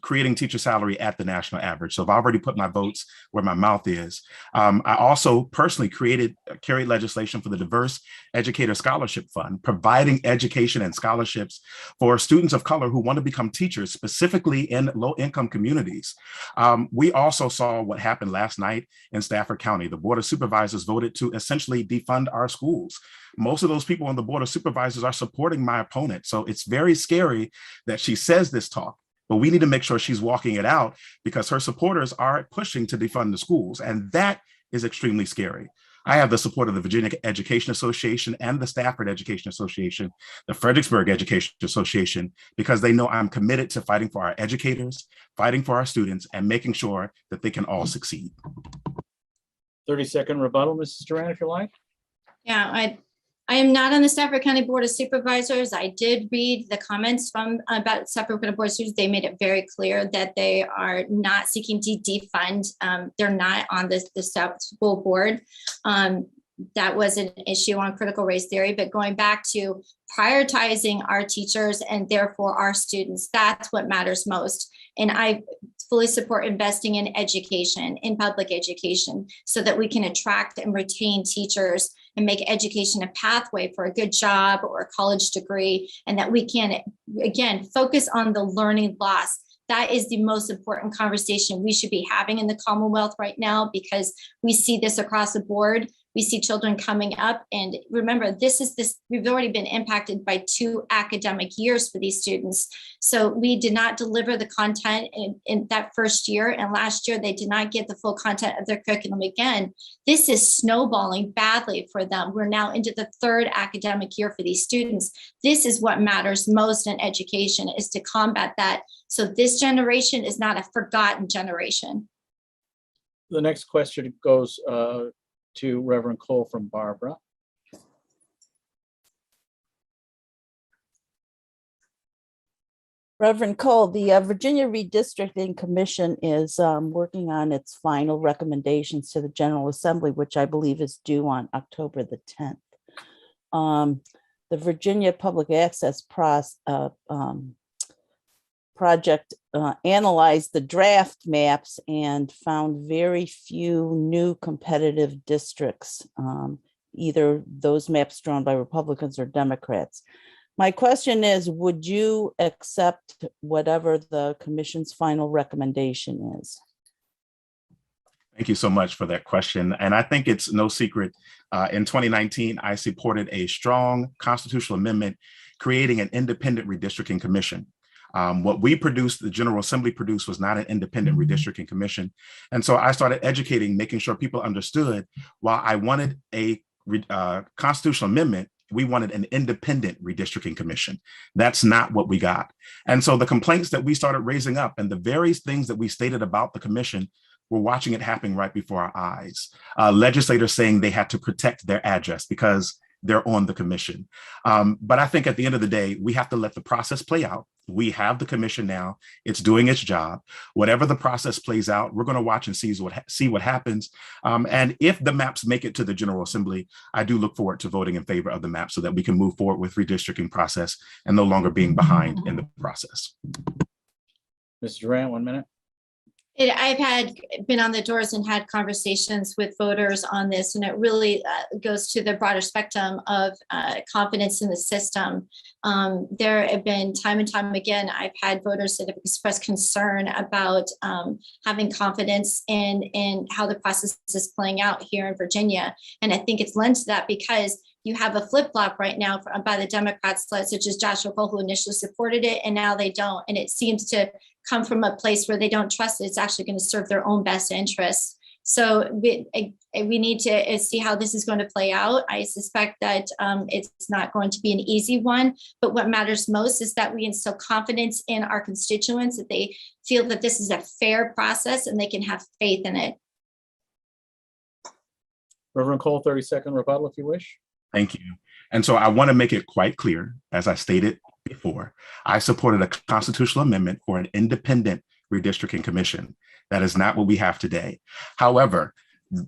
creating teacher salary at the national average. So I've already put my votes where my mouth is. I also personally carried legislation for the Diverse Educator Scholarship Fund, providing education and scholarships for students of color who want to become teachers, specifically in low-income communities. We also saw what happened last night in Stafford County. The Board of Supervisors voted to essentially defund our schools. Most of those people on the Board of Supervisors are supporting my opponent. So it's very scary that she says this talk, but we need to make sure she's walking it out, because her supporters are pushing to defund the schools. And that is extremely scary. I have the support of the Virginia Education Association and the Stafford Education Association, the Fredericksburg Education Association, because they know I'm committed to fighting for our educators, fighting for our students, and making sure that they can all succeed. 30-second rebuttal, Mrs. Durant, if you like. Yeah, I am not on the Stafford County Board of Supervisors. I did read the comments about Stafford County Board of Supervisors. They made it very clear that they are not seeking to defund. They're not on the Stafford School Board. That was an issue on critical race theory, but going back to prioritizing our teachers and therefore our students, that's what matters most. And I fully support investing in education, in public education, so that we can attract and retain teachers and make education a pathway for a good job or a college degree, and that we can, again, focus on the learning loss. That is the most important conversation we should be having in the Commonwealth right now, because we see this across the board. We see children coming up, and remember, we've already been impacted by 2 academic years for these students. So we did not deliver the content in that first year, and last year they did not get the full content of their curriculum again. This is snowballing badly for them. We're now into the 3rd academic year for these students. This is what matters most in education, is to combat that. So this generation is not a forgotten generation. The next question goes to Reverend Cole from Barbara. Reverend Cole, the Virginia Redistricting Commission is working on its final recommendations to the General Assembly, which I believe is due on October the 10th. The Virginia Public Access Project analyzed the draft maps and found very few new competitive districts, either those maps drawn by Republicans or Democrats. My question is, would you accept whatever the commission's final recommendation is? Thank you so much for that question. And I think it's no secret, in 2019, I supported a strong constitutional amendment creating an independent redistricting commission. What we produced, the General Assembly produced, was not an independent redistricting commission. And so I started educating, making sure people understood, while I wanted a constitutional amendment, we wanted an independent redistricting commission. That's not what we got. And so the complaints that we started raising up and the various things that we stated about the commission, we're watching it happen right before our eyes. Legislators saying they had to protect their address because they're on the commission. But I think at the end of the day, we have to let the process play out. We have the commission now. It's doing its job. Whatever the process plays out, we're going to watch and see what happens. And if the maps make it to the General Assembly, I do look forward to voting in favor of the map so that we can move forward with redistricting process and no longer being behind in the process. Ms. Durant, 1 minute. I've been on the doors and had conversations with voters on this, and it really goes to the broader spectrum of confidence in the system. There have been time and time again, I've had voters that have expressed concern about having confidence in how the process is playing out here in Virginia. And I think it's lent to that because you have a flip-flop right now by the Democrats, such as Joshua Cole, who initially supported it, and now they don't. And it seems to come from a place where they don't trust it's actually going to serve their own best interests. So we need to see how this is going to play out. I suspect that it's not going to be an easy one, but what matters most is that we instill confidence in our constituents, that they feel that this is a fair process and they can have faith in it. Reverend Cole, 30-second rebuttal, if you wish. Thank you. And so I want to make it quite clear, as I stated before, I supported a constitutional amendment for an independent redistricting commission. That is not what we have today. However,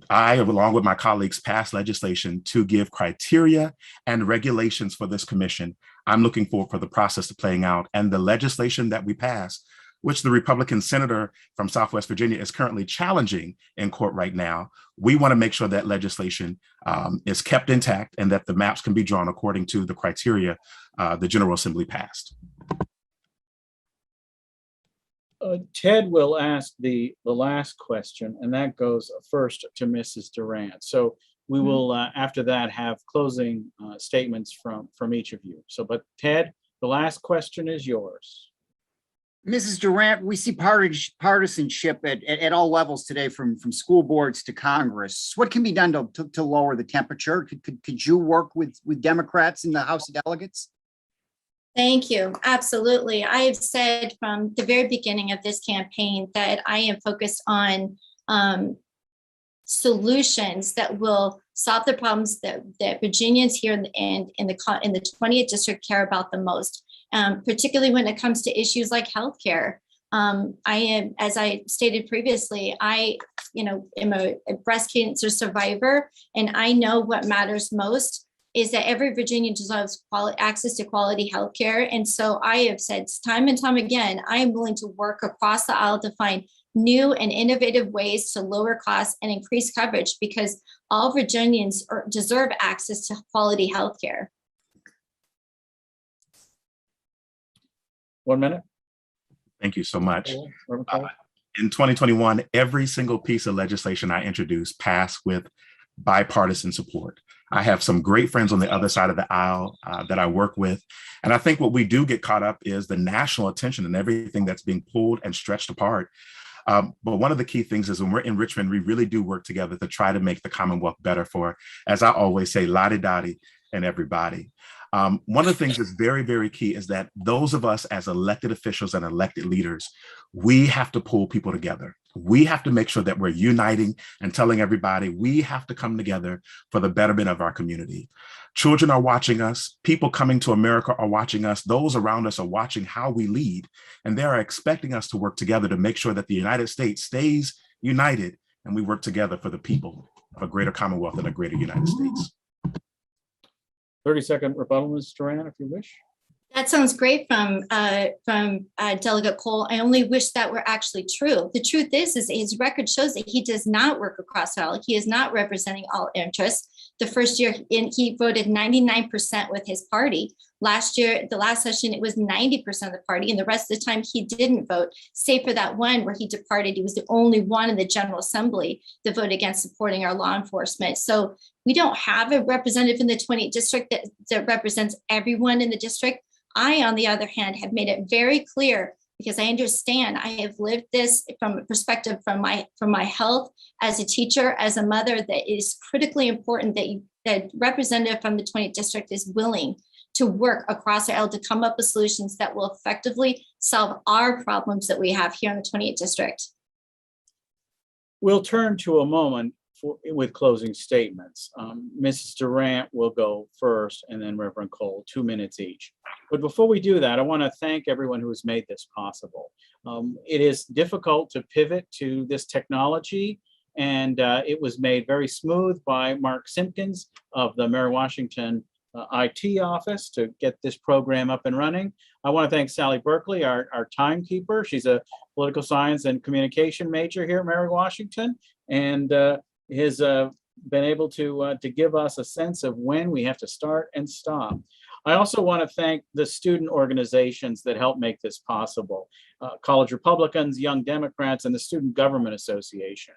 I, along with my colleagues, passed legislation to give criteria and regulations for this commission. I'm looking forward for the process of playing out, and the legislation that we passed, which the Republican senator from Southwest Virginia is currently challenging in court right now. We want to make sure that legislation is kept intact and that the maps can be drawn according to the criteria the General Assembly passed. Ted will ask the last question, and that goes first to Mrs. Durant. So we will, after that, have closing statements from each of you. So, but Ted, the last question is yours. Mrs. Durant, we see partisanship at all levels today, from school boards to Congress. What can be done to lower the temperature? Could you work with Democrats in the House of Delegates? Thank you. Absolutely. I have said from the very beginning of this campaign that I am focused on solutions that will solve the problems that Virginians here in the 20th district care about the most. Particularly when it comes to issues like healthcare. I am, as I stated previously, I am a breast cancer survivor, and I know what matters most is that every Virginian deserves access to quality healthcare. And so I have said time and time again, I am willing to work across the aisle to find new and innovative ways to lower costs and increase coverage, because all Virginians deserve access to quality healthcare. 1 minute. Thank you so much. Reverend Cole. In 2021, every single piece of legislation I introduced passed with bipartisan support. I have some great friends on the other side of the aisle that I work with. And I think what we do get caught up is the national attention and everything that's being pulled and stretched apart. But one of the key things is when we're in Richmond, we really do work together to try to make the Commonwealth better for, as I always say, la-di-da-di and everybody. One of the things that's very, very key is that those of us as elected officials and elected leaders, we have to pull people together. We have to make sure that we're uniting and telling everybody we have to come together for the betterment of our community. Children are watching us. People coming to America are watching us. Those around us are watching how we lead. And they are expecting us to work together to make sure that the United States stays united and we work together for the people of a greater Commonwealth and a greater United States. 30-second rebuttal, Ms. Durant, if you wish. That sounds great from Delegate Cole. I only wish that were actually true. The truth is his record shows that he does not work across the aisle. He is not representing all interests. The first year he voted 99% with his party. Last year, the last session, it was 90% of the party, and the rest of the time he didn't vote, save for that one where he departed. He was the only one in the General Assembly to vote against supporting our law enforcement. So we don't have a representative in the 20th district that represents everyone in the district. I, on the other hand, have made it very clear, because I understand, I have lived this from a perspective from my health as a teacher, as a mother, that it is critically important that representative from the 20th district is willing to work across the aisle to come up with solutions that will effectively solve our problems that we have here in the 20th district. We'll turn to a moment with closing statements. Mrs. Durant will go first, and then Reverend Cole, 2 minutes each. But before we do that, I want to thank everyone who has made this possible. It is difficult to pivot to this technology, and it was made very smooth by Mark Simpkins of the Mary Washington IT office to get this program up and running. I want to thank Sally Berkeley, our timekeeper. She's a political science and communication major here at Mary Washington, and has been able to give us a sense of when we have to start and stop. I also want to thank the student organizations that help make this possible. College Republicans, Young Democrats, and the Student Government Association.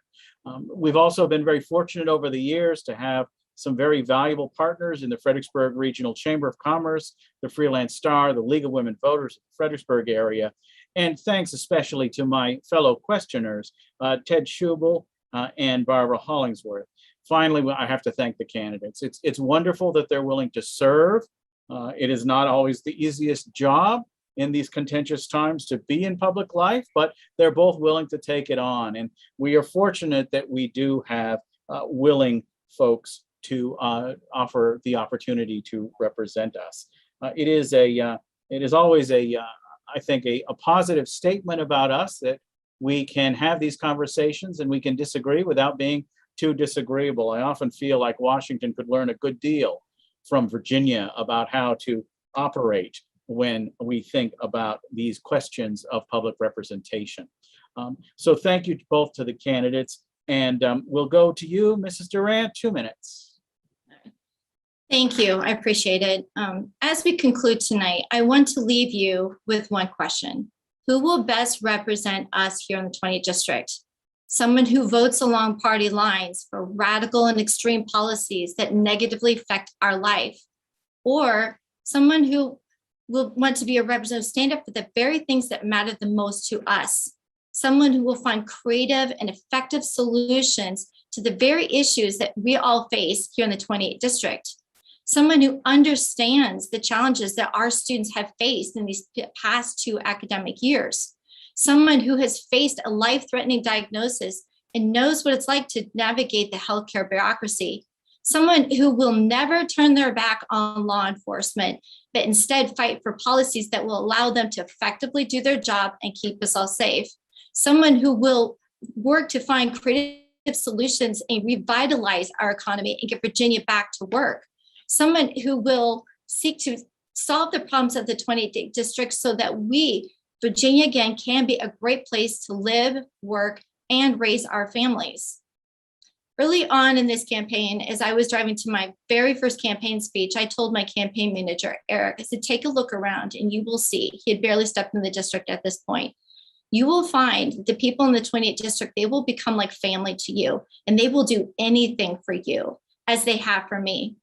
We've also been very fortunate over the years to have some very valuable partners in the Fredericksburg Regional Chamber of Commerce, the Freelance Star, the League of Women Voters of the Fredericksburg area. And thanks especially to my fellow questioners, Ted Schubel and Barbara Hollingsworth. Finally, I have to thank the candidates. It's wonderful that they're willing to serve. It is not always the easiest job in these contentious times to be in public life, but they're both willing to take it on. And we are fortunate that we do have willing folks to offer the opportunity to represent us. It is always I think a positive statement about us that we can have these conversations and we can disagree without being too disagreeable. I often feel like Washington could learn a good deal from Virginia about how to operate when we think about these questions of public representation. So thank you both to the candidates, and we'll go to you, Mrs. Durant, 2 minutes. Thank you. I appreciate it. As we conclude tonight, I want to leave you with one question. Who will best represent us here in the 20th District? Someone who votes along party lines for radical and extreme policies that negatively affect our life, or someone who will want to be a representative, stand up for the very things that matter the most to us. Someone who will find creative and effective solutions to the very issues that we all face here in the 28th District. Someone who understands the challenges that our students have faced in these past 2 academic years. Someone who has faced a life-threatening diagnosis and knows what it's like to navigate the healthcare bureaucracy. Someone who will never turn their back on law enforcement, but instead fight for policies that will allow them to effectively do their job and keep us all safe. Someone who will work to find creative solutions and revitalize our economy and get Virginia back to work. Someone who will seek to solve the problems of the 28th District so that we, Virginia again, can be a great place to live, work, and raise our families. Early on in this campaign, as I was driving to my very first campaign speech, I told my campaign manager, Eric, I said, take a look around and you will see. He had barely stepped in the district at this point. You will find the people in the 28th District, they will become like family to you, and they will do anything for you as they have for me.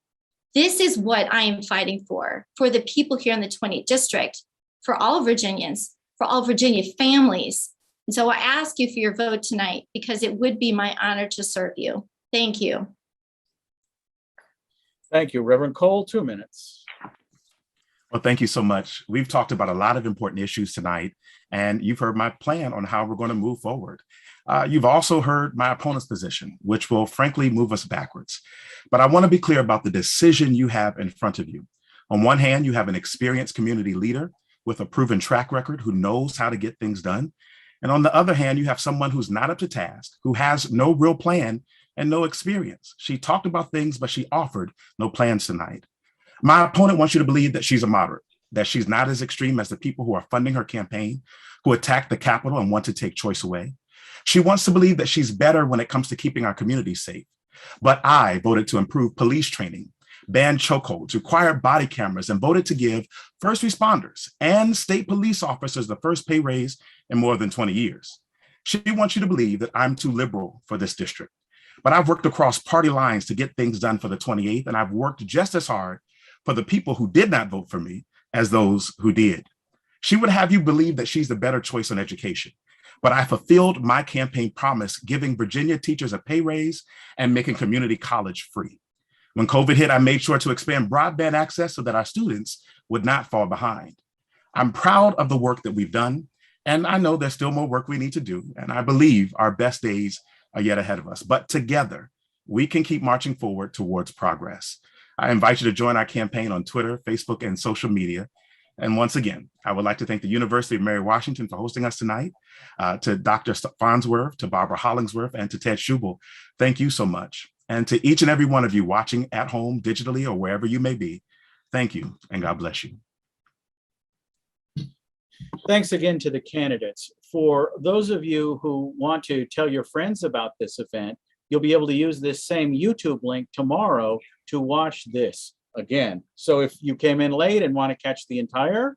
This is what I am fighting for the people here in the 28th District, for all Virginians, for all Virginia families. And so I ask you for your vote tonight because it would be my honor to serve you. Thank you. Thank you, Reverend Cole, 2 minutes. Well, thank you so much. We've talked about a lot of important issues tonight, and you've heard my plan on how we're going to move forward. You've also heard my opponent's position, which will frankly move us backwards. But I want to be clear about the decision you have in front of you. On one hand, you have an experienced community leader with a proven track record who knows how to get things done. And on the other hand, you have someone who's not up to task, who has no real plan and no experience. She talked about things, but she offered no plans tonight. My opponent wants you to believe that she's a moderate, that she's not as extreme as the people who are funding her campaign, who attack the Capitol and want to take choice away. She wants to believe that she's better when it comes to keeping our community safe. But I voted to improve police training, ban chokeholds, require body cameras, and voted to give first responders and state police officers the first pay raise in more than 20 years. She wants you to believe that I'm too liberal for this district. But I've worked across party lines to get things done for the 28th, and I've worked just as hard for the people who did not vote for me as those who did. She would have you believe that she's the better choice on education. But I fulfilled my campaign promise, giving Virginia teachers a pay raise and making community college free. When COVID hit, I made sure to expand broadband access so that our students would not fall behind. I'm proud of the work that we've done, and I know there's still more work we need to do, and I believe our best days are yet ahead of us. But together, we can keep marching forward towards progress. I invite you to join our campaign on Twitter, Facebook, and social media. And once again, I would like to thank the University of Mary Washington for hosting us tonight, to Dr. Farnsworth, to Barbara Hollingsworth, and to Ted Schubel. Thank you so much. And to each and every one of you watching at home, digitally, or wherever you may be, thank you, and God bless you. Thanks again to the candidates. For those of you who want to tell your friends about this event, you'll be able to use this same YouTube link tomorrow to watch this again. So if you came in late and want to catch the entire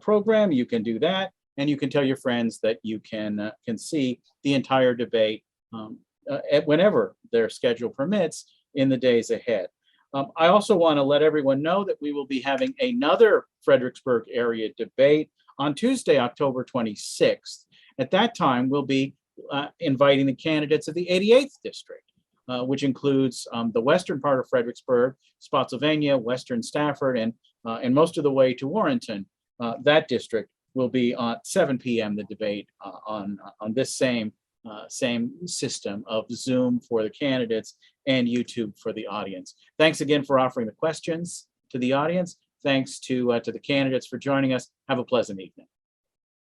program, you can do that. And you can tell your friends that you can see the entire debate whenever their schedule permits in the days ahead. I also want to let everyone know that we will be having another Fredericksburg area debate on Tuesday, October 26th. At that time, we'll be inviting the candidates of the 88th district, which includes the western part of Fredericksburg, Spotsylvania, Western Stafford, and most of the way to Warrenton. That district will be at 7 p.m. the debate on this same system of Zoom for the candidates and YouTube for the audience. Thanks again for offering the questions to the audience. Thanks to the candidates for joining us. Have a pleasant evening.